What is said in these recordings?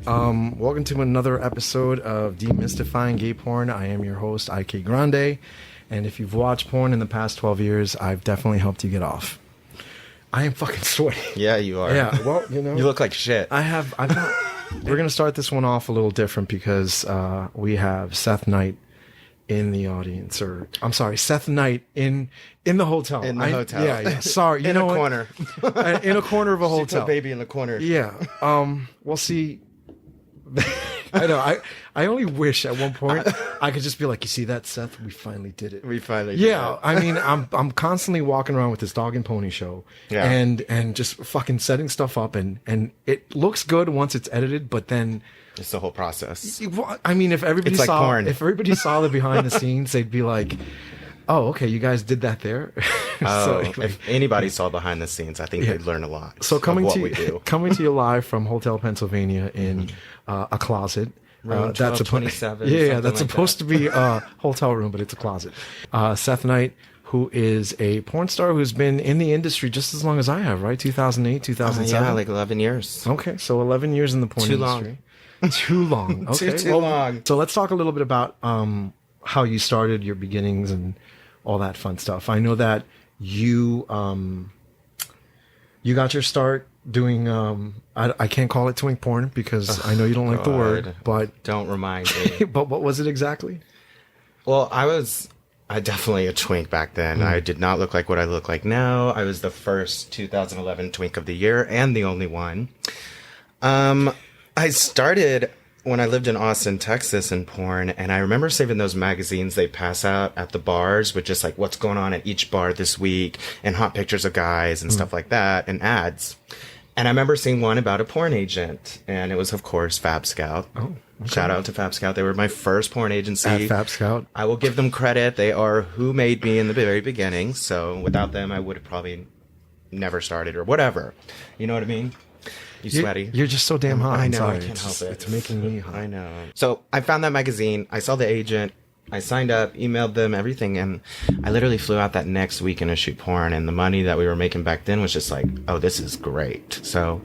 Welcome to another episode of Demystifying Gay Porn. I am your host, IK Grande, and if you've watched porn in the past 12 years, I've definitely helped you get off. I am fucking sweaty. Yeah, you are. Yeah, well, you know. You look like shit. I've got, we're going to start this one off a little different because we have Seth Knight in the audience, or I'm sorry, Seth Knight in the hotel. In the hotel. Yeah. Sorry, you in know a corner. In a corner of a She hotel. put baby in the corner. Yeah. We'll see. I know. I only wish at one point I could just be like, you see that, Seth? We finally did it. We finally Yeah. did it. I mean, I'm constantly walking around with this dog and pony show, Yeah. and just fucking setting stuff up, and it looks good once it's edited, but then. It's the whole process. I mean, if everybody It's like saw porn. if everybody saw the behind the scenes, they'd be like, "Oh, okay, you guys did that there." Oh, So, if anybody saw behind the scenes, I think they'd learn a lot. So of what we to do. coming to you live from Hotel Pennsylvania in a closet. Room That's 1227, yeah, something that's like supposed to be a hotel room, but it's a closet. Seth Knight, who is a porn star who's been in the industry just as long as I have, right? 2008, 2007. Yeah, like 11 years. Okay, so 11 years in the porn Too industry. long. Too long. Okay. Too long. So let's talk a little bit about how you started, your beginnings, and all that fun stuff. I know that you got your start doing I can't call it twink porn because I know you don't like the word, but Don't remind me. but what was it exactly? Well, I definitely a twink back then. I did not look like what I look like now. I was the first 2011 twink of the year and the only one. I started when I lived in Austin, Texas in porn, and I remember saving those magazines they pass out at the bars with just like what's going on at each bar this week and hot pictures of guys and stuff like that and ads. And I remember seeing one about a porn agent, and it was, of course, Fab Scout. Oh, okay. Shout out to Fab Scout. They were my first porn agency. At Fab Scout. I will give them credit. They are who made me in the very beginning. So without them, I would have probably never started or whatever. You know what I mean? You sweaty? You're just so damn hot. I I'm know. sorry. I can't help it. It's making me hot. I know. So I found that magazine. I saw the agent. I signed up, emailed them, everything. And I literally flew out that next weekend to shoot porn. And the money that we were making back then was just like, oh, this is great. So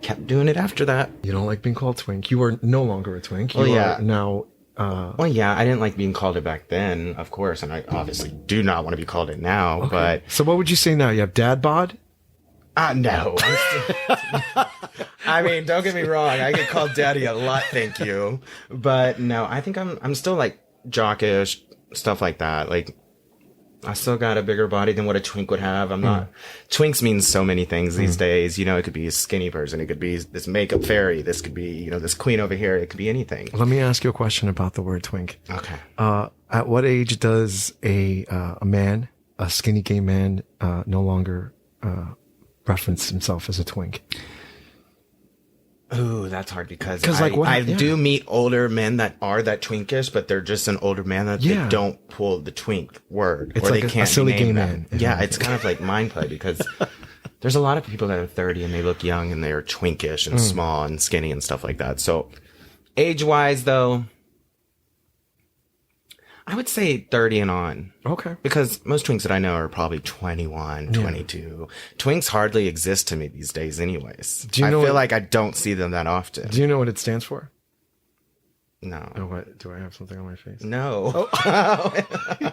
kept doing it after that. You don't like being called twink. You are no longer a twink. Well, you yeah. are now. Well, yeah, I didn't like being called it back then, of course. And I obviously do not want to be called it now. Okay. But So what would you say now? You have dad bod? no. I mean, don't get me wrong. I get called daddy a lot, thank you. But no, I think I'm still like jockish, stuff like that. Like, I still got a bigger body than what a twink would have. I'm not. Twinks means so many things these days. You know, it could be a skinny person. It could be this makeup fairy. This could be, you know, this queen over here. It could be anything. Let me ask you a question about the word twink. Okay. At what age does a man, a skinny gay man, no longer reference himself as a twink? Ooh, that's hard because like, what- I yeah. do meet older men that are that twinkish, but they're just an older man that Yeah. they don't pull the twink word. It's or like they a can't silly name gay that. man. Yeah, it's kind of like mind play because there's a lot of people that are 30 and they look young and they're twinkish and small and skinny and stuff like that. So age-wise, though, I would say 30 and on. Okay. Because most twinks that I know are probably 21, 22. Twinks hardly exist to me these days anyways. Do you know I feel what- like I don't see them that often. Do you know what it stands for? No. Oh, what? Do I have something on my face? No.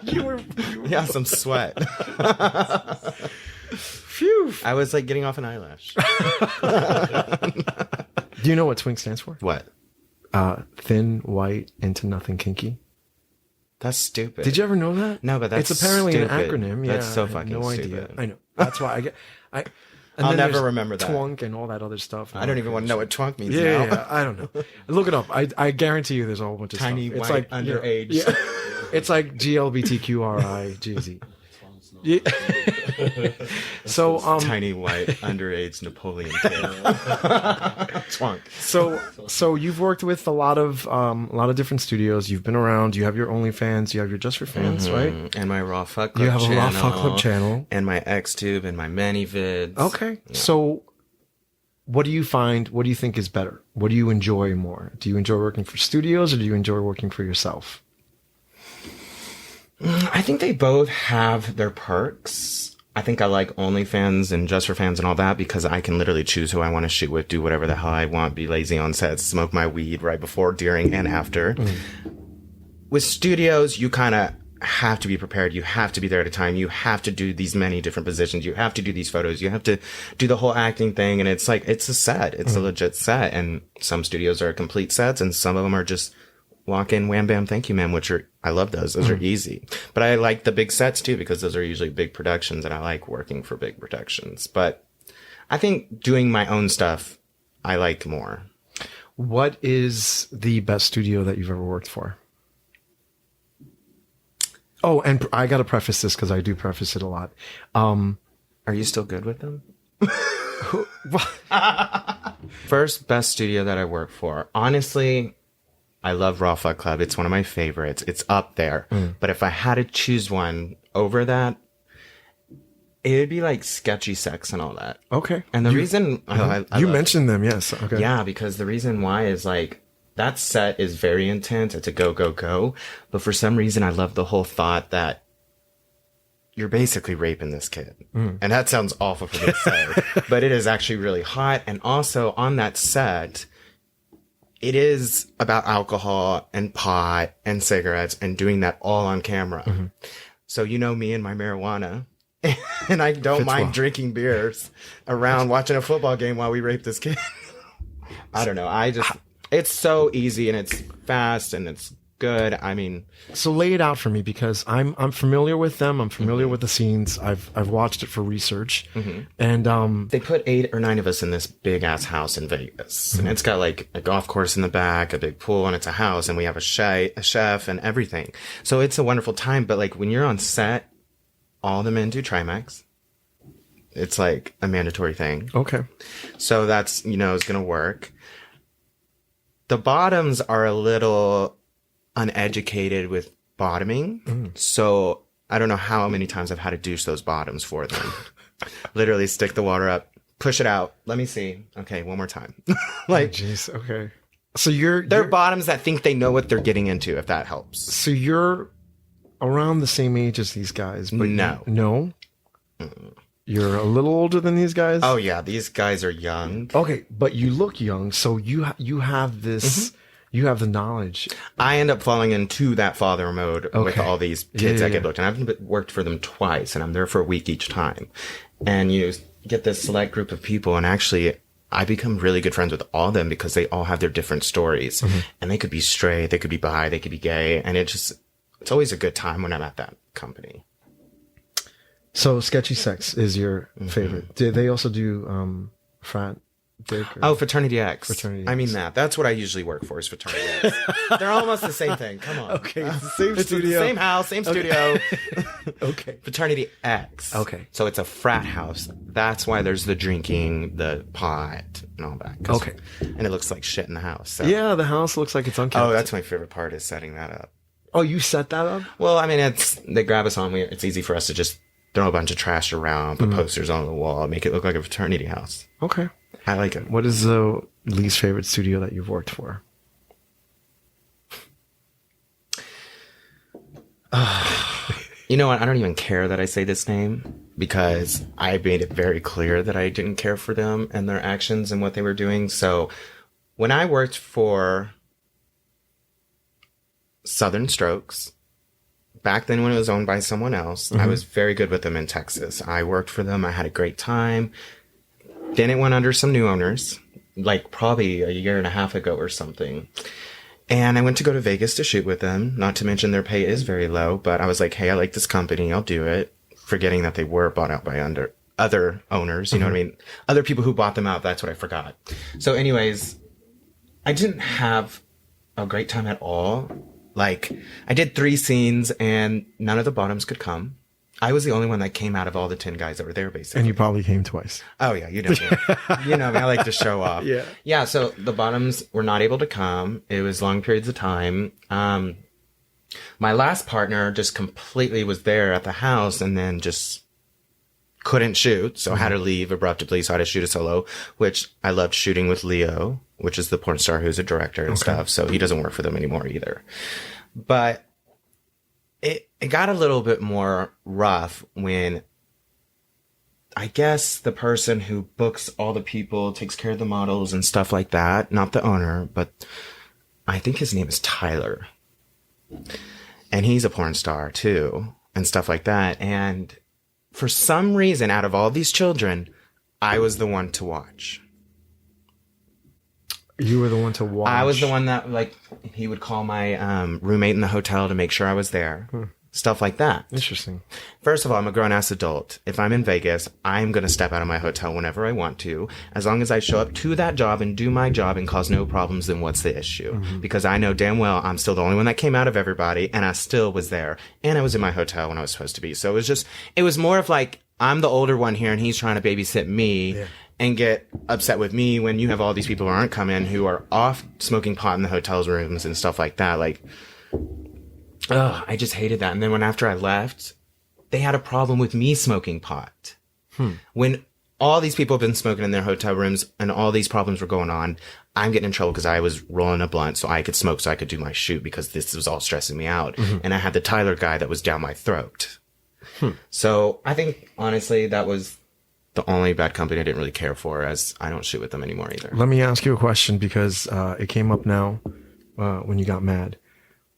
You were Yeah, some sweat. phew. I was like getting off an eyelash. Do you know what twink stands for? What? Thin, white, into nothing kinky. That's stupid. Did you ever know that? No, but that's it's apparently stupid. an acronym. Yeah, That's so I had fucking no stupid. idea. I know. That's why I get. And I'll then never there's remember that. Twunk and all that other stuff. I don't even want to know what twunk means Yeah, now. yeah, I don't know. Look it up. I guarantee you, there's a whole bunch of Tiny, stuff. white, underage. Yeah, it's like GLBTQRIGZ. Yeah. So Tiny, white, underage Napoleon kid. Twunk. So you've worked with a lot of different studios. You've been around. You have your OnlyFans. You have your Just for Fans, right? And my Raw Fuck Club You have channel. a Raw Fuck Club channel. And my Xtube and my Many-Vids. Okay. Yeah. So what do you find? What do you think is better? What do you enjoy more? Do you enjoy working for studios or do you enjoy working for yourself? I think they both have their perks. I think I like OnlyFans and Just for Fans and all that because I can literally choose who I want to shoot with, do whatever the hell I want, be lazy on set, smoke my weed right before, during, and after. With studios, you kind of have to be prepared. You have to be there at a time. You have to do these many different positions. You have to do these photos. You have to do the whole acting thing. And it's like, it's a set. It's a legit set. And some studios are complete sets and some of them are just walk in, wham, bam, thank you, ma'am, which are, I love those. Those are easy. But I like the big sets too, because those are usually big productions and I like working for big productions. But I think doing my own stuff, I like more. What is the best studio that you've ever worked for? Oh, and I got to preface this because I do preface it a lot. Are you still good with them? First best studio that I work for. Honestly, I love Raw Fuck Club. It's one of my favorites. It's up there. But if I had to choose one over that, it would be like Sketchy Sex and all that. Okay. And the reason I you love mentioned them, yes. Okay. Yeah, because the reason why is like that set is very intense. It's a go, go, go. But for some reason, I love the whole thought that you're basically raping this kid. And that sounds awful for me to say, but it is actually really hot. And also on that set, it is about alcohol and pot and cigarettes and doing that all on camera. So, you know, me and my marijuana, and I don't mind drinking beers around watching a football game while we rape this kid. I don't know. It's so easy and it's fast and it's good. I mean, so lay it out for me because I'm familiar with them. I'm familiar with the scenes. I've watched it for research, and they put 8 or 9 of us in this big ass house in Vegas, and it's got like a golf course in the back, a big pool, and it's a house, and we have a chef and everything. So it's a wonderful time. But like when you're on set, all the men do Trimax. It's like a mandatory thing. Okay. So that's, you know, is going to work. The bottoms are a little uneducated with bottoming. So I don't know how many times I've had to douche those bottoms for them. Literally stick the water up, push it out. Let me see. Okay, one more time. Like, jeez. Okay. So they're bottoms that think they know what they're getting into, if that helps. So you're around the same age as these guys, but no. No? You're a little older than these guys? Oh, yeah. These guys are young. Okay, but you look young, so you have this, you have the knowledge. I end up falling into that father mode with all these kids that get booked. And I've worked for them twice, and I'm there for a week each time. And you get this select group of people, and actually, I become really good friends with all of them because they all have their different stories. And they could be straight, they could be bi, they could be gay. And it's always a good time when I'm at that company. So Sketchy Sex is your favorite. Did they also do frat dick? Oh, Fraternity X. Fraternity I mean X. that's what I usually work for is Fraternity X. They're almost the same thing. Come on. Okay, it's the same It's studio. the same house, same studio. Okay. Fraternity X. Okay. So it's a frat house. That's why there's the drinking, the pot, and all that. Okay. And it looks like shit in the house. So. Yeah, the house looks like it's unkept. Oh, that's my favorite part is setting that up. Oh, you set that up? Well, I mean, they grab us on. It's easy for us to just throw a bunch of trash around, put posters on the wall, make it look like a fraternity house. Okay. I like it. What is the least favorite studio that you've worked for? You know what? I don't even care that I say this name because I made it very clear that I didn't care for them and their actions and what they were doing. So when I worked for Southern Strokes, back then when it was owned by someone else, I was very good with them in Texas. I worked for them. I had a great time. Then it went under some new owners, like probably a year and a half ago or something. And I went to go to Vegas to shoot with them. Not to mention their pay is very low, but I was like, hey, I like this company. I'll do it. Forgetting that they were bought out by other owners. You know what I mean? Other people who bought them out. That's what I forgot. So anyways, I didn't have a great time at all. Like, I did 3 scenes and none of the bottoms could come. I was the only one that came out of all the 10 guys that were there, basically. And you probably came twice. Oh, yeah, you know me. You know me. I like to show off. Yeah. Yeah, so the bottoms were not able to come. It was long periods of time. My last partner just completely was there at the house and then just couldn't shoot. So I had to leave abruptly. So I had to shoot a solo, which I loved shooting with Leo, which is the porn star who's a director and stuff. So he doesn't work for them anymore either. But it got a little bit more rough when I guess the person who books all the people, takes care of the models and stuff like that. Not the owner, but I think his name is Tyler. And he's a porn star too, and stuff like that. And for some reason, out of all these children, I was the one to watch. You were the one to watch. I was the one that, like, he would call my roommate in the hotel to make sure I was there. Stuff like that. Interesting. First of all, I'm a grown-ass adult. If I'm in Vegas, I'm going to step out of my hotel whenever I want to. As long as I show up to that job and do my job and cause no problems, then what's the issue? Because I know damn well I'm still the only one that came out of everybody, and I still was there. And I was in my hotel when I was supposed to be. So it was more of like, I'm the older one here, and he's trying to babysit me and get upset with me when you have all these people who aren't coming, who are off smoking pot in the hotel's rooms and stuff like that. Like, ugh, I just hated that. And then after I left, they had a problem with me smoking pot. When all these people have been smoking in their hotel rooms and all these problems were going on, I'm getting in trouble because I was rolling a blunt so I could smoke, so I could do my shoot, because this was all stressing me out. And I had the Tyler guy that was down my throat. So I think, honestly, that was the only bad company I didn't really care for, as I don't shoot with them anymore either. Let me ask you a question, because it came up now when you got mad.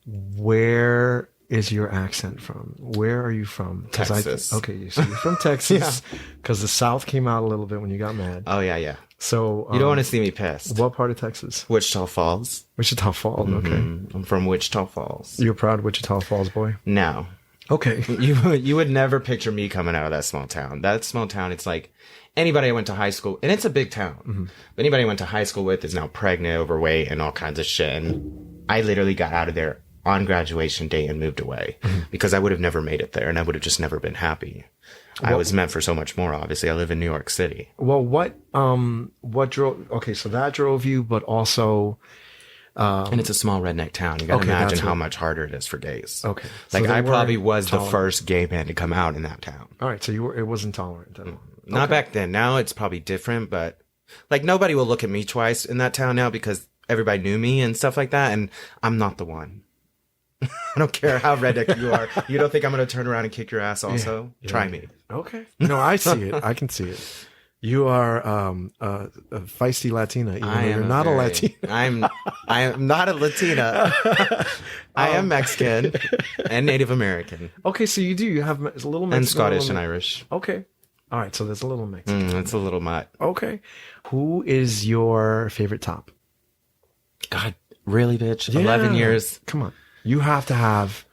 Where is your accent from? Where are you from? Texas. Okay, so you're from Texas, because the South came out a little bit when you got mad. Oh, yeah. So you don't want to see me pissed. What part of Texas? Wichita Falls. Wichita Falls, okay. I'm from Wichita Falls. You're a proud Wichita Falls boy? No. Okay. You would never picture me coming out of that small town. That small town, it's like anybody I went to high school, and it's a big town, but anybody I went to high school with is now pregnant, overweight, and all kinds of shit. And I literally got out of there on graduation day and moved away because I would have never made it there, and I would have just never been happy. I was meant for so much more. Obviously, I live in New York City. Well, what drove? Okay, so that drove you, but also, and it's a small redneck town. You got to imagine how much harder it is for gays. Okay, like so I probably was the first gay man to come out in that town. All right, so it wasn't tolerant then. Not back then. Now it's probably different, but like nobody will look at me twice in that town now because everybody knew me and stuff like that, and I'm not the one. I don't care how redneck you are. You don't think I'm going to turn around and kick your ass also? Yeah. Try me. Okay. No, I see it. I can see it. You are a feisty Latina. Even though you're not a Latina. I am not a Latina. I am Mexican and Native American. Okay, so you have a little Mexican. And Scottish and Irish. Okay. All right, so there's a little Mexican. It's a little mutt. Okay. Who is your favorite top? God, really, bitch? Yeah. 11 years. Come on. You have to have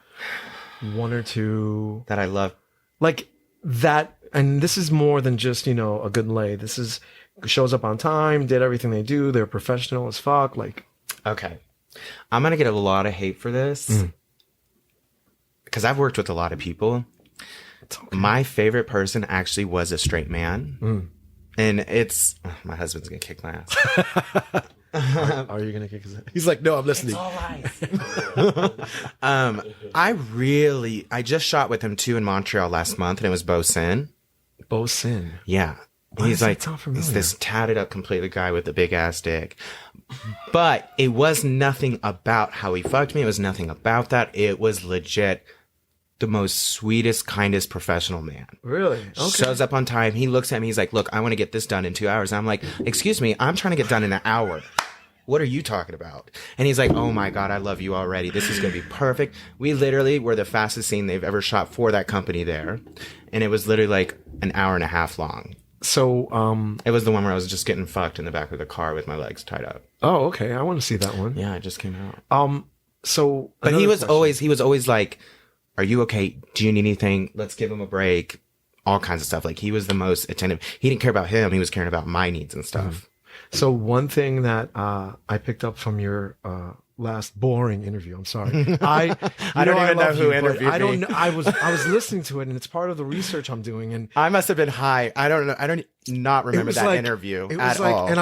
one or two that I love. Like that, and this is more than just, a good lay. This is shows up on time, did everything they do. They're professional as fuck. Like, okay. I'm going to get a lot of hate for this because I've worked with a lot of people. Okay. My favorite person actually was a straight man. And my husband's going to kick my ass. Are you gonna kick his ass? He's like, no, I'm listening. It's all lies. I just shot with him too in Montreal last month, and it was Bo Sin. Bo Sin. Yeah. He's this tatted up completely guy with a big ass dick. But it was nothing about how he fucked me. It was nothing about that. It was legit the most sweetest, kindest professional man. Really? Okay. Shows up on time. He looks at me. He's like, look, I want to get this done in 2 hours. And I'm like, excuse me, I'm trying to get done in an hour. What are you talking about? And he's like, oh my God, I love you already. This is going to be perfect. We literally were the fastest scene they've ever shot for that company there. And it was literally like an hour and a half long. So, it was the one where I was just getting fucked in the back of the car with my legs tied up. Oh, okay. I want to see that one. Yeah, it just came out. So, but he was always like, are you okay? Do you need anything? Let's give him a break. All kinds of stuff. Like, he was the most attentive. He didn't care about him. He was caring about my needs and stuff. So one thing that I picked up from your last boring interview, I'm sorry. I don't even know who interviewed me. I don't know. I was listening to it, and it's part of the research I'm doing. And I must have been high. I don't know. I don't not remember that interview at all. And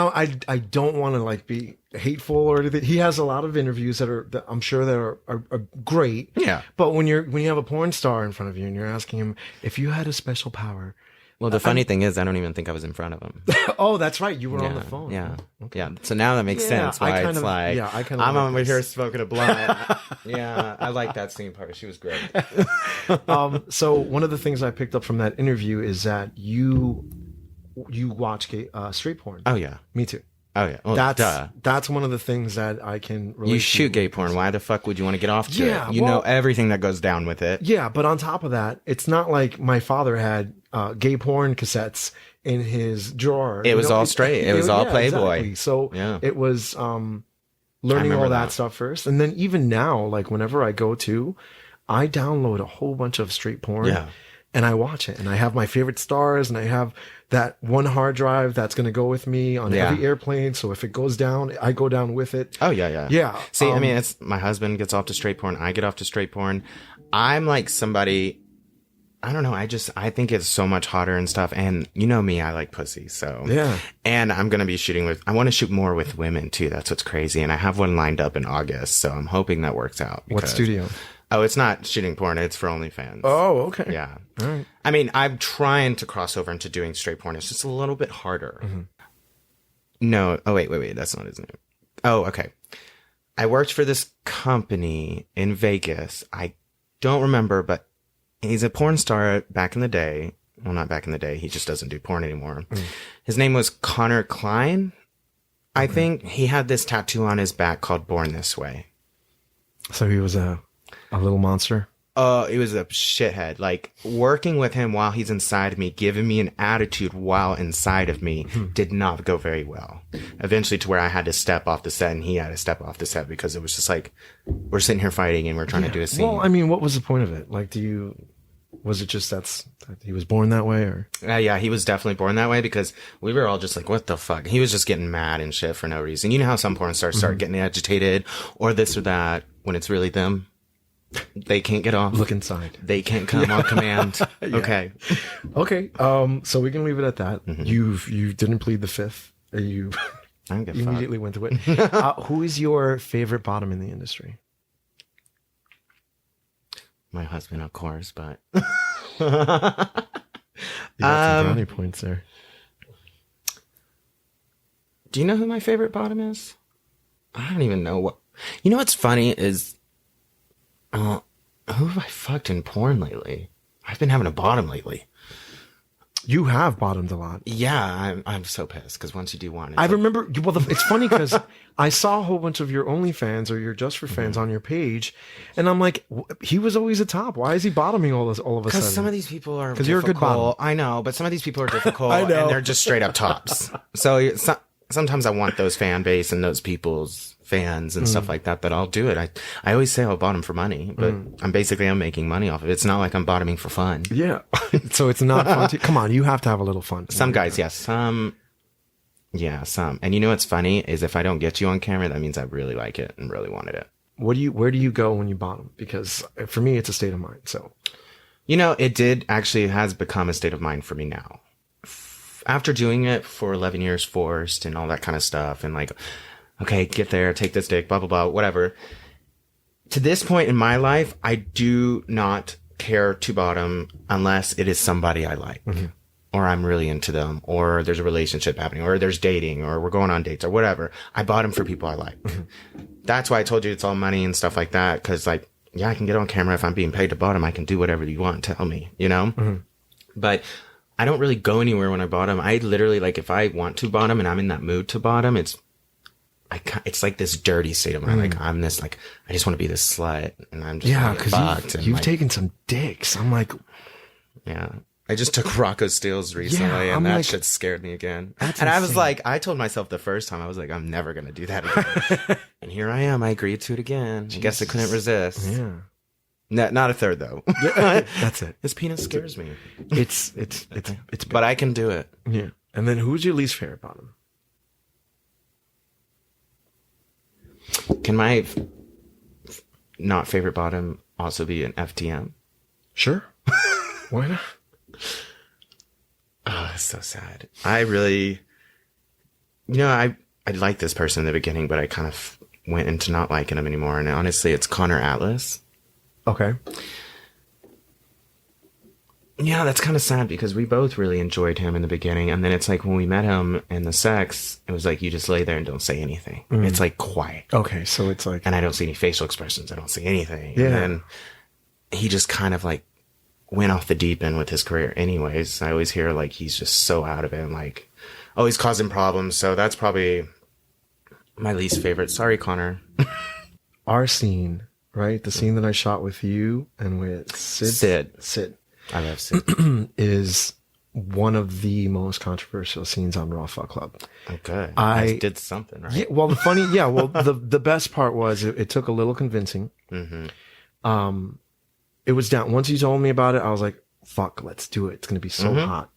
I don't want to like be hateful or anything. He has a lot of interviews that I'm sure that are great. Yeah. But when you have a porn star in front of you and you're asking him, if you had a special power, Well, the funny thing is, I don't even think I was in front of him. Oh, that's right. You were on the phone. Yeah. Okay. Yeah. So now that makes sense why it's like, I'm over here smoking a blunt. Yeah. I like that scene part. She was great. So one of the things I picked up from that interview is that you watch straight porn. Oh, yeah. Me too. Oh, yeah. Well, that's one of the things that I can relate You shoot gay porn. Why the fuck would you want to get off to Yeah, it? You know everything that goes down with it. Yeah, but on top of that, it's not like my father had gay porn cassettes in his drawer. It was all straight. It was all Playboy. Exactly. So it was learning all that stuff first. And then even now, like whenever I go to, I download a whole bunch of straight porn. Yeah. And I watch it, and I have my favorite stars, and I have that one hard drive that's going to go with me on every airplane. So if it goes down, I go down with it. Oh, yeah. Yeah. See, I mean, it's my husband gets off to straight porn. I get off to straight porn. I'm like somebody, I don't know. I think it's so much hotter and stuff. And you know me, I like pussy. So yeah. And I'm going to be I want to shoot more with women too. That's what's crazy. And I have one lined up in August. So I'm hoping that works out. What studio? Oh, it's not shooting porn. It's for OnlyFans. Oh, okay. Yeah. All right. I mean, I'm trying to cross over into doing straight porn. It's just a little bit harder. Mm-hmm. No. Oh, wait. That's not his name. Oh, okay. I worked for this company in Vegas. I don't remember, but he's a porn star back in the day. Well, not back in the day. He just doesn't do porn anymore. Mm. His name was Connor Klein. I think he had this tattoo on his back called Born This Way. So he was a little monster? It was a shithead. Like, working with him while he's inside of me, giving me an attitude while inside of me did not go very well. Eventually to where I had to step off the set and he had to step off the set because it was just like, we're sitting here fighting and we're trying to do a scene. Well, I mean, what was the point of it? Like, was it just that he was born that way or? Yeah, he was definitely born that way because we were all just like, what the fuck? He was just getting mad and shit for no reason. You know how some porn stars start getting agitated or this or that when it's really them? They can't get off. Look inside. They can't come on command. Okay. Okay. So we can leave it at that. Mm-hmm. You didn't plead the fifth. You immediately went to it. Who is your favorite bottom in the industry? My husband, of course, but you got some brownie points there. Do you know who my favorite bottom is? I don't even know what. You know what's funny is. Who have I fucked in porn lately? I've been having a bottom lately. You have bottomed a lot. Yeah, I'm so pissed because once you do one, I remember. Well, it's funny because I saw a whole bunch of your OnlyFans or your Just for Fans on your page, and I'm like, he was always a top. Why is he bottoming all of a sudden? Because some of these people are because you're a good bottom. I know, but some of these people are difficult. I know. And they're just straight up tops. So sometimes I want those fan base and those people's fans and stuff like that, but I'll do it. I always say I'll bottom for money, but I'm making money off of it. It's not like I'm bottoming for fun. Yeah. So it's not fun to, come on, you have to have a little fun. Some guys, yes. Some. And you know what's funny is if I don't get you on camera, that means I really like it and really wanted it. Where do you go when you bottom? Because for me, it's a state of mind. So, you know, it has become a state of mind for me now. After doing it for 11 years forced and all that kind of stuff and like, okay, get there, take this dick, blah, blah, blah, whatever. To this point in my life, I do not care to bottom unless it is somebody I like or I'm really into them or there's a relationship happening or there's dating or we're going on dates or whatever. I bottom for people I like. That's why I told you it's all money and stuff like that. Cause like, yeah, I can get on camera. If I'm being paid to bottom, I can do whatever you want. Tell me, you know, but I don't really go anywhere when I bottom. I literally like, if I want to bottom and I'm in that mood to bottom, it's like this dirty state of mind. Like I'm this, like, I just want to be this slut and I'm just because you've taken some dicks. I'm like, yeah, I just took Rocco Steele's recently and that shit scared me again. And I was like, I told myself the first time, I was like, I'm never going to do that again. And here I am. I agreed to it again. I guess I couldn't resist. Yeah. Not a third though. That's it. His penis scares me. It's but I can do it. Yeah. And then who's your least favorite bottom? Can my not favorite bottom also be an FTM? Sure. Why not? Oh, that's so sad. I really, I liked this person in the beginning, but I kind of went into not liking him anymore. And honestly, it's Connor Atlas. Okay. Yeah, that's kind of sad because we both really enjoyed him in the beginning. And then it's like when we met him in the sex, it was like you just lay there and don't say anything. It's like quiet. Okay, so it's like... And I don't see any facial expressions. I don't see anything. Yeah. And then he just kind of like went off the deep end with his career anyways. I always hear like he's just so out of it and like always causing problems. So that's probably my least favorite. Sorry, Connor. Our scene, right? The scene that I shot with you and with Sid. I love Sid. Is one of the most controversial scenes on Raw Fuck Club. Okay. I did something, right? Yeah, well, the best part was it took a little convincing. Mm-hmm. It was down. Once you told me about it, I was like, fuck, let's do it. It's going to be so hot.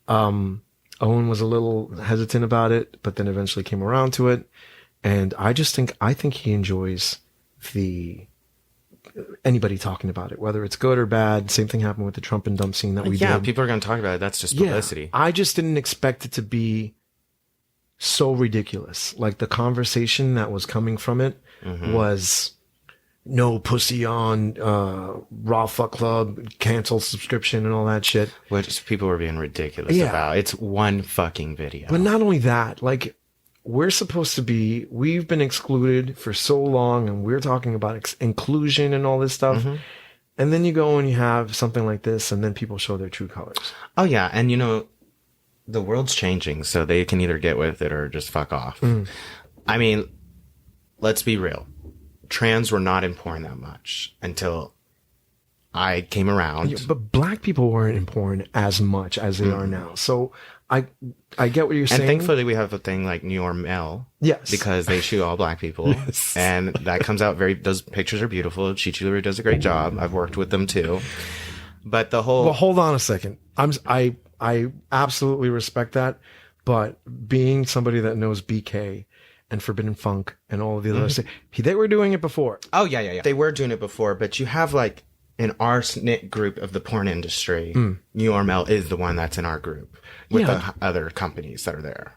Owen was a little hesitant about it, but then eventually came around to it. And I think he enjoys anybody talking about it, whether it's good or bad. Same thing happened with the Trump and dump scene that we did. Yeah, people are going to talk about it. That's just publicity. I just didn't expect it to be so ridiculous. Like the conversation that was coming from it was no pussy on Raw Fuck Club, cancel subscription and all that shit. Which people were being ridiculous about. It's one fucking video. But not only that, like we've been excluded for so long and we're talking about inclusion and all this stuff. And then you go and you have something like this and then people show their true colors. Oh yeah. And the world's changing, so they can either get with it or just fuck off. I mean, let's be real. Trans were not in porn that much until I came around. Yeah, but black people weren't in porn as much as they are now. So I get what you're saying. And thankfully we have a thing like New York Mel. Yes. Because they shoot all black people. Yes. And that comes out those pictures are beautiful. Chichi does a great job. I've worked with them too. But well, hold on a second. I absolutely respect that. But being somebody that knows BK and Forbidden Funk and all of the other stuff, they were doing it before. Oh yeah. They were doing it before, but you have like in our snit group of the porn industry, New York Mel is the one that's in our group with the other companies that are there.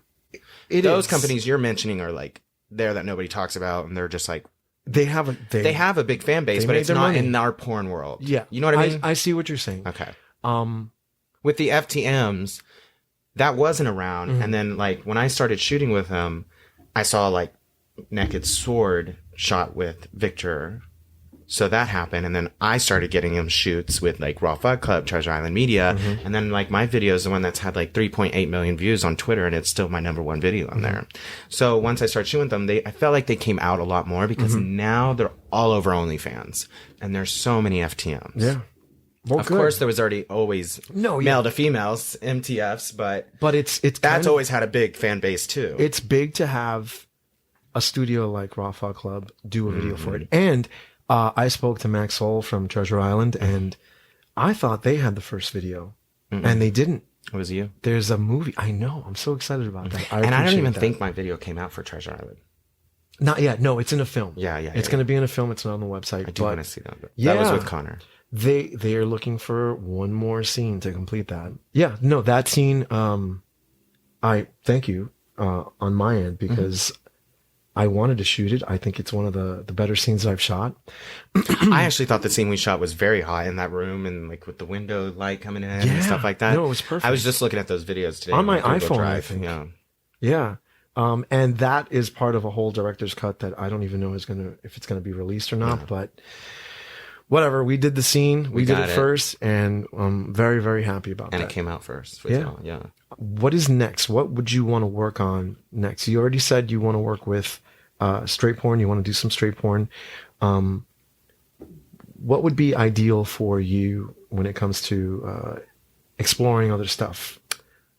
Those companies you're mentioning are like there that nobody talks about, and they're just like they have a big fan base, but it's not in our porn world. Yeah, you know what I mean. I see what you're saying. Okay. With the FTMs, that wasn't around, and then like when I started shooting with them, I saw like Naked Sword shot with Victor. So that happened, and then I started getting him shoots with like Raw Fuck Club, Treasure Island Media, and then like my video is the one that's had like 3.8 million views on Twitter, and it's still my #1 video on there. So once I started shooting them, I felt like they came out a lot more because now they're all over OnlyFans, and there's so many FTMs. Yeah. Well, of course, there was always male to females MTFs, but it's that's always had a big fan base too. It's big to have a studio like Raw Fuck Club do a video for it, and I spoke to Max Soul from Treasure Island, and I thought they had the first video, and they didn't. It was you. There's a movie. I know. I'm so excited about that. And I don't even think my video came out for Treasure Island. Not yet. No, it's in a film. Yeah. It's going to be in a film. It's not on the website. I do want to see that. That was with Connor. They are looking for one more scene to complete that. Yeah. No, that scene. I thank you on my end because I wanted to shoot it. I think it's one of the better scenes I've shot. I actually thought the scene we shot was very hot in that room and like with the window light coming in and stuff like that. No, it was perfect. I was just looking at those videos today on my iPhone, I think. Yeah. And that is part of a whole director's cut that I don't even know if it's gonna be released or not. But whatever. We did the scene. We did it first, and I'm very, very happy about that. And it came out first. Yeah. What is next? What would you want to work on next? You already said you want to work with straight porn. You want to do some straight porn. What would be ideal for you when it comes to exploring other stuff?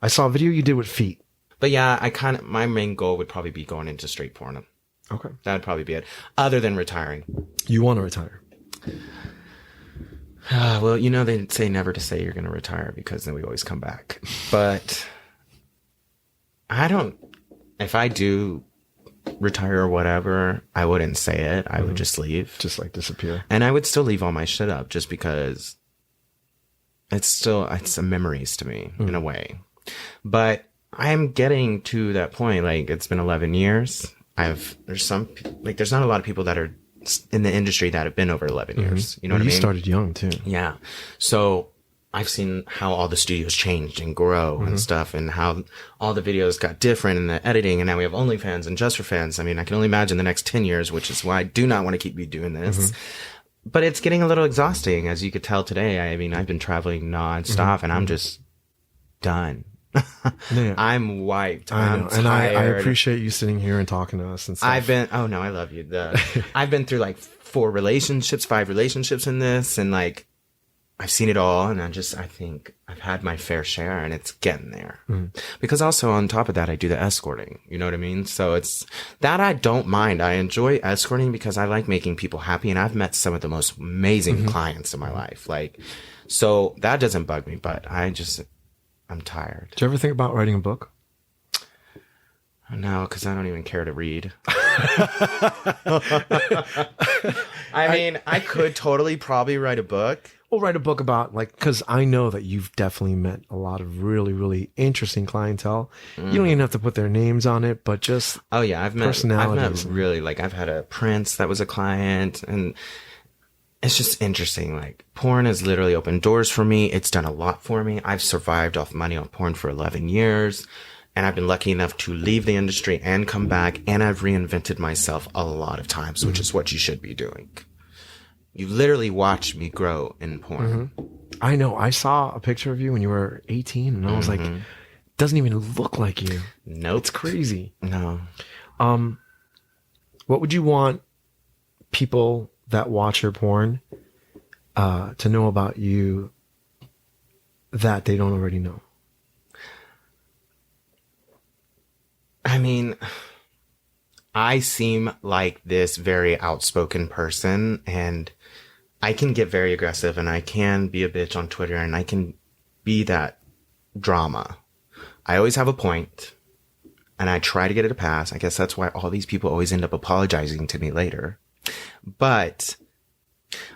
I saw a video you did with feet. But yeah, my main goal would probably be going into straight porn. Okay. That'd probably be it. Other than retiring. You want to retire? Well, they say never to say you're going to retire because then we always come back. But if I do retire or whatever, I wouldn't say it. I would just leave. Just like disappear. And I would still leave all my shit up just because it's memories to me in a way. But I'm getting to that point. Like it's been 11 years. There's not a lot of people that are in the industry that have been over 11 years. You know what I mean? You started young too. Yeah. So I've seen how all the studios changed and grow and stuff, and how all the videos got different and the editing, and now we have OnlyFans and Just for Fans. I mean, I can only imagine the next 10 years, which is why I do not want to keep you doing this. But it's getting a little exhausting, as you could tell today. I mean, I've been traveling nonstop, and I'm just done. Yeah. I'm wiped. I know. I'm And I tired. appreciate you sitting here and talking to us and stuff. oh no, I love you. I've been through like 5 relationships in this, and like, I've seen it all, and I think I've had my fair share, and it's getting there. Because also on top of that, I do the escorting. You know what I mean? So it's that I don't mind. I enjoy escorting because I like making people happy, and I've met some of the most amazing clients in my life. Like, so that doesn't bug me, but I'm tired. Do you ever think about writing a book? No, because I don't even care to read. I mean, I could probably write a book. We'll write a book about, like, because I know that you've definitely met a lot of really, really interesting clientele. You don't even have to put their names on it, but just oh yeah, I've met personalities. really, like, I've had a prince that was a client, and it's just interesting. Like, porn has literally opened doors for me. It's done a lot for me. I've survived off money on porn for 11 years. And I've been lucky enough to leave the industry and come back. And I've reinvented myself a lot of times, which is what you should be doing. You literally watched me grow in porn. I know. I saw a picture of you when you were 18, and I was like, doesn't even look like you. Nope. It's crazy. No. What would you want people that watch your porn to know about you that they don't already know? I mean, I seem like this very outspoken person, and I can get very aggressive, and I can be a bitch on Twitter, and I can be that drama. I always have a point, and I try to get it a pass. I guess that's why all these people always end up apologizing to me later. But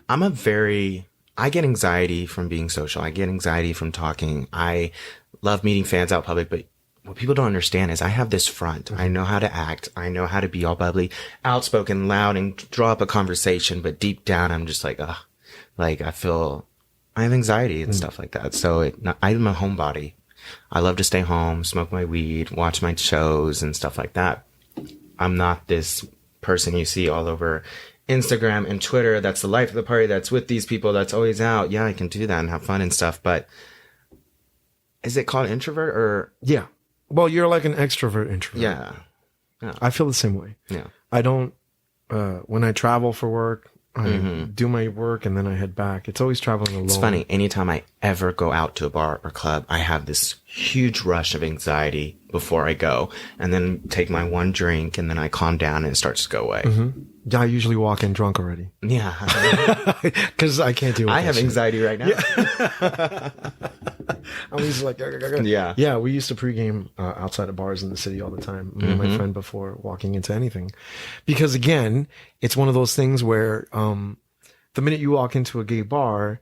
I get anxiety from being social. I get anxiety from talking. I love meeting fans out public, but what people don't understand is I have this front. I know how to act. I know how to be all bubbly, outspoken, loud, and draw up a conversation. But deep down, I'm just like, ugh. Like, I have anxiety and stuff like that. So I'm a homebody. I love to stay home, smoke my weed, watch my shows and stuff like that. I'm not this person you see all over Instagram and Twitter. That's the life of the party. That's with these people. That's always out. Yeah, I can do that and have fun and stuff. But is it called introvert or? Yeah. Well, you're like an extrovert introvert. Yeah. I feel the same way. Yeah. I don't, when I travel for work, I do my work and then I head back. It's always traveling alone. It's funny. Anytime I ever go out to a bar or club, I have this huge rush of anxiety before I go, and then take my one drink, and then I calm down and it starts to go away. I usually walk in drunk already. Yeah. Because I can't deal with I that have shit. anxiety right now. Yeah. I was like, Yeah. Yeah, we used to pregame outside of bars in the city all the time, me and my friend, before walking into anything. Because again, it's one of those things where the minute you walk into a gay bar,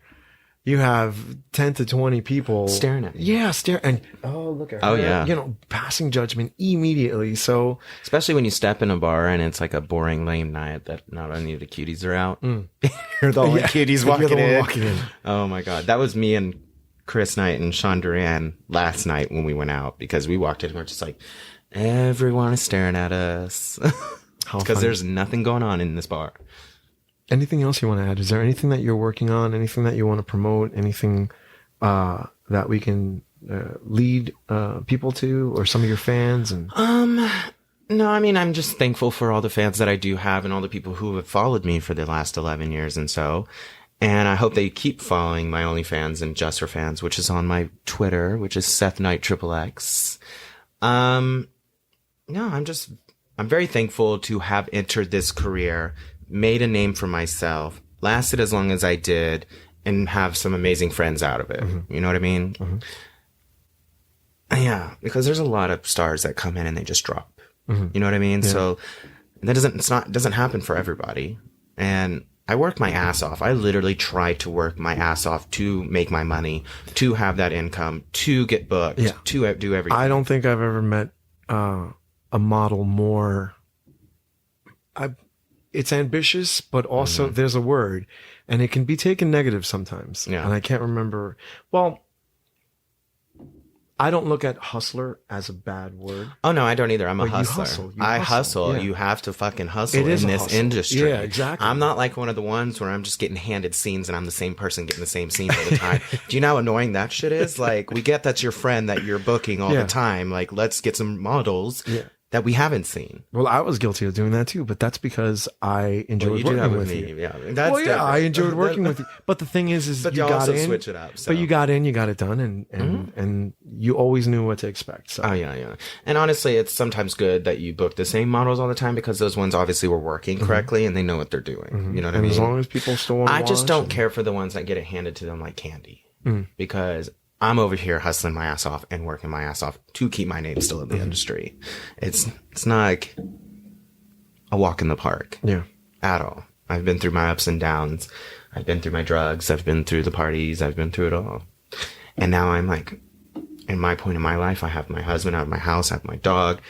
you have 10 to 20 people staring at you. Yeah, and look at her. Oh, yeah. You know, passing judgment immediately. So Especially when you step in a bar and it's like a boring, lame night that not only the cuties are out, you're the only cuties you're the one in. walking in. Oh my God. That was me and Chris Knight and Sean Duran last night when we went out, because we walked in and we're just like, everyone is staring at us. Because there's nothing going on in this bar. Anything else you want to add? Is there anything that you're working on? Anything that you want to promote? Anything that we can lead people to, or some of your fans? And No, I mean, I'm just thankful for all the fans that I do have and all the people who have followed me for the last 11 years and so. And I hope they keep following my OnlyFans and Just for Fans, which is on my Twitter, which is Seth Knight XXX. No, I'm very thankful to have entered this career, made a name for myself, lasted as long as I did, and have some amazing friends out of it. You know what I mean? Yeah, because there's a lot of stars that come in and they just drop. You know what I mean? Yeah. So that doesn't happen for everybody. And I work my ass off. I literally try to work my ass off to make my money, to have that income, to get booked, to do everything. I don't think I've ever met a model more. It's ambitious, but also there's a word. And it can be taken negative sometimes. Yeah. And I can't remember. Well, I don't look at hustler as a bad word. Oh, no, I don't either. I'm a But you hustler. hustle. You I hustle. hustle. Yeah. You have to fucking hustle It is in a this hustle. industry. Yeah, exactly. I'm not like one of the ones where I'm just getting handed scenes and I'm the same person getting the same scene all the time. Do you know how annoying that shit is? Like, we get that's your friend that you're booking all Yeah. the time. Like, let's get some models Yeah. that we haven't seen. Well, I was guilty of doing that too, but that's because I enjoyed You do that working with with me. you. Yeah. That's Well, yeah, different. I enjoyed working with you. But the thing is But you you got also in, switch it up. So. but you got in, you got it done, and you always knew what to expect. So Oh, yeah. And honestly, it's sometimes good that you book the same models all the time because those ones obviously were working correctly and they know what they're doing. You know what I and mean? as long as people still want to I just watch don't and- care for the ones that get it handed to them like candy because I'm over here hustling my ass off and working my ass off to keep my name still in the industry. It's not like a walk in the park Yeah. at all. I've been through my ups and downs. I've been through my drugs. I've been through the parties. I've been through it all. And now I'm like, in my point in my life, I have my husband out of my house. I have my dog.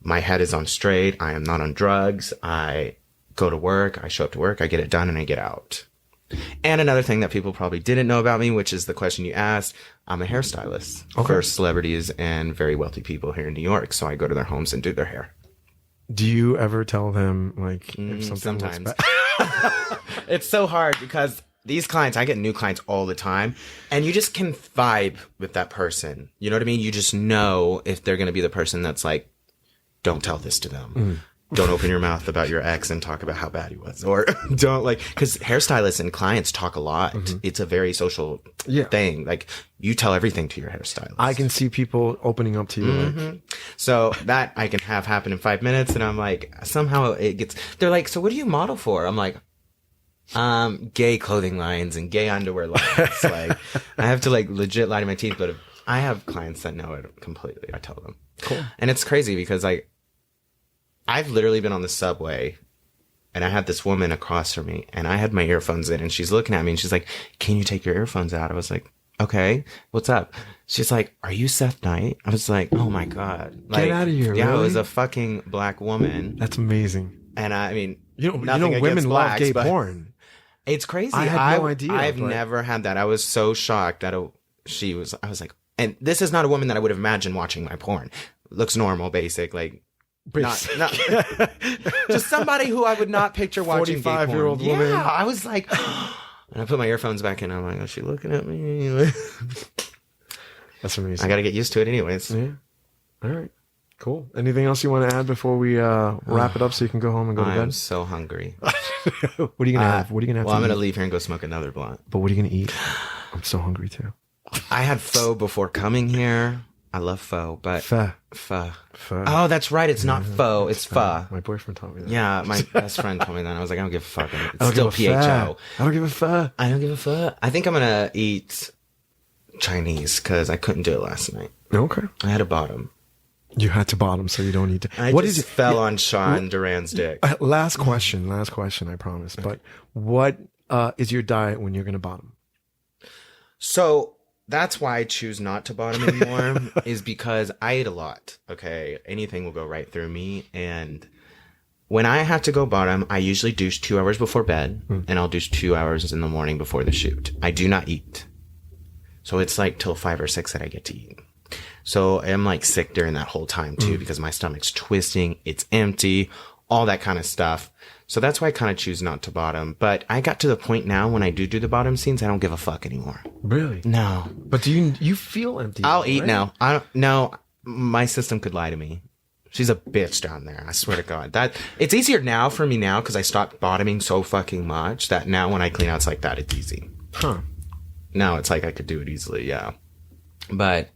My head is on straight. I am not on drugs. I go to work. I show up to work. I get it done and I get out. And another thing that people probably didn't know about me, which is the question you asked, I'm a hairstylist for celebrities and very wealthy people here in New York. So I go to their homes and do their hair. Do you ever tell them like if something looks Sometimes. bad? It's so hard because these clients, I get new clients all the time and you just can vibe with that person. You know what I mean? You just know if they're going to be the person that's like, don't tell this to them. Don't open your mouth about your ex and talk about how bad he was. Or don't like, because hairstylists and clients talk a lot. It's a very social thing. Like you tell everything to your hairstylist. I can see people opening up to you. Like, So that I can have happen in 5 minutes. And I'm like, somehow it gets, they're like, so what do you model for? I'm like, gay clothing lines and gay underwear lines. Like I have to like legit lie to my teeth, but if I have clients that know it completely. I tell them. Cool. And it's crazy because I've literally been on the subway and I had this woman across from me and I had my earphones in and she's looking at me and she's like, can you take your earphones out? I was like, okay, what's up? She's like, are you Seth Knight? I was like, oh my God. Like, Get out of here. Yeah, really? it was a fucking black woman. That's amazing. And I mean, You know, nothing against women love blacks, gay but porn. It's crazy. I had no idea, I've but- never had that. I was so shocked that I was like, and this is not a woman that I would have imagined watching my porn. Looks normal, basic, like, not just somebody who I would not picture watching gay porn. 45-year-old woman. Yeah, I was like, and I put my earphones back in. I'm like, is she looking at me? That's amazing. I got to get used to it, anyways. Yeah. All right. Cool. Anything else you want to add before we wrap it up so you can go home and go to I'm bed? so hungry. What are you gonna have? What are you gonna have? Well, I'm to gonna eat? leave here and go smoke another blunt. But what are you gonna eat? I'm so hungry too. I had pho before coming here. I love pho, but Pho. pho. Pho. Oh, that's right. It's not pho. It's pho. My boyfriend taught me that. Yeah, my best friend told me that. I was like, I don't give a fuck. I It's don't still give a PHO. pho. I don't give a pho. I don't give a fuck. I think I'm gonna eat Chinese because I couldn't do it last night. Okay. I had a bottom. You had to bottom, so you don't need to. I What just is it? fell on Sean Duran's dick. Last question. I promise. But what is your diet when you're gonna bottom? So that's why I choose not to bottom anymore is because I eat a lot. Okay. Anything will go right through me. And when I have to go bottom, I usually douche 2 hours before bed and I'll douche 2 hours in the morning before the shoot. I do not eat. So it's like till 5 or 6 that I get to eat. So I'm like sick during that whole time too, because my stomach's twisting. It's empty, all that kind of stuff. So that's why I kind of choose not to bottom. But I got to the point now when I do the bottom scenes, I don't give a fuck anymore. Really? No. But do you feel empty? I'll eat right? now. I don't no, my system could lie to me. She's a bitch down there. I swear to God. That it's easier now for me now because I stopped bottoming so fucking much that now when I clean outs like that, it's easy. Huh. Now it's like I could do it easily, yeah. But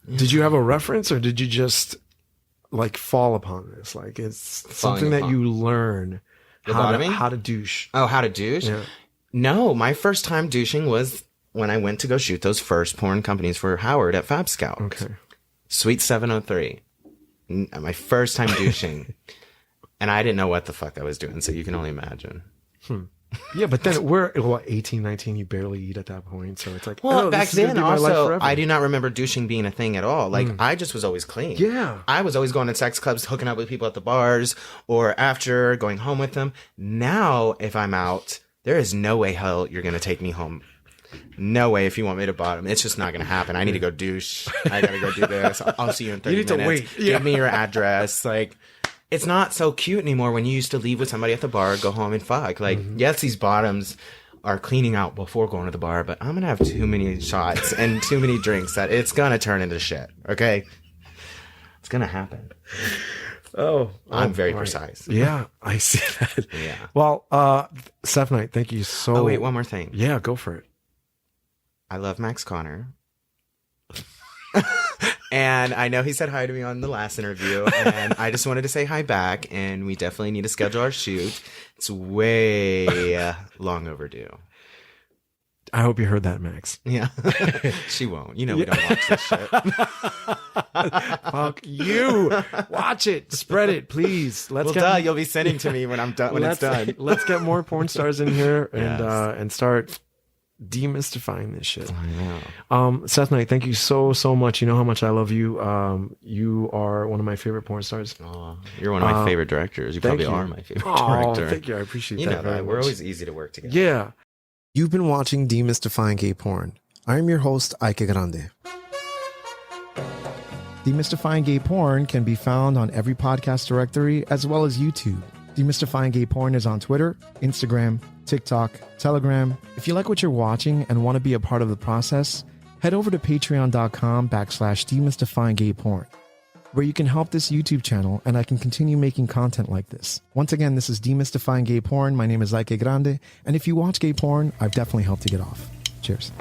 Did you have a reference or did you just like fall upon this? Like it's something that you learn The bottoming? how to douche. oh, how to douche? Yeah. No, my first time douching was when I went to go shoot those first porn companies for Howard at Fab Scout. Okay. Sweet 703. My first time douching. And I didn't know what the fuck I was doing, so you can only imagine. Yeah, but then we're 18, 19, you barely eat at that point. So it's like, Well, oh, back this is gonna then be my life also, forever. I do not remember douching being a thing at all. Like, I just was always clean. Yeah. I was always going to sex clubs, hooking up with people at the bars, or after going home with them. Now, if I'm out, there is no way hell you're going to take me home. No way if you want me to bottom. It's just not going to happen. I need to go douche. I got to go do this. I'll see you in 30 minutes. You need to wait. Yeah. Give me your address. Like, it's not so cute anymore when you used to leave with somebody at the bar, go home and fuck. Like, yes, these bottoms are cleaning out before going to the bar, but I'm going to have too many shots and too many drinks that it's going to turn into shit. Okay? It's going to happen. I'm very precise. Yeah, I see that. Yeah. Well, Seth Knight, thank you so. Oh, wait, one more thing. Yeah, go for it. I love Max Connor. And I know he said hi to me on the last interview, and I just wanted to say hi back, and we definitely need to schedule our shoot. It's way long overdue. I hope you heard that, Max. Yeah. She won't. You know we don't watch this shit. Fuck you. Watch it. Spread it, please. You'll be sending to me when I'm done. When it's done. Let's get more porn stars in here and Yes. and start demystifying this shit. I know. Seth Knight, thank you so much. You know how much I love you. You are one of my favorite porn stars. Oh, you're one of my favorite directors. You probably are my favorite director. Thank you. I appreciate You that. know very that. We're much. always easy to work together. Yeah. You've been watching Demystifying Gay Porn. I am your host, Ike Grande. Demystifying Gay Porn can be found on every podcast directory as well as YouTube. Demystifying Gay Porn is on Twitter, Instagram, TikTok, Telegram. If you like what you're watching and want to be a part of the process, head over to patreon.com/demystifyinggayporn, where you can help this YouTube channel and I can continue making content like this. Once again, this is Demystifying Gay Porn. My name is Ike Grande, and if you watch gay porn, I've definitely helped you get off. Cheers.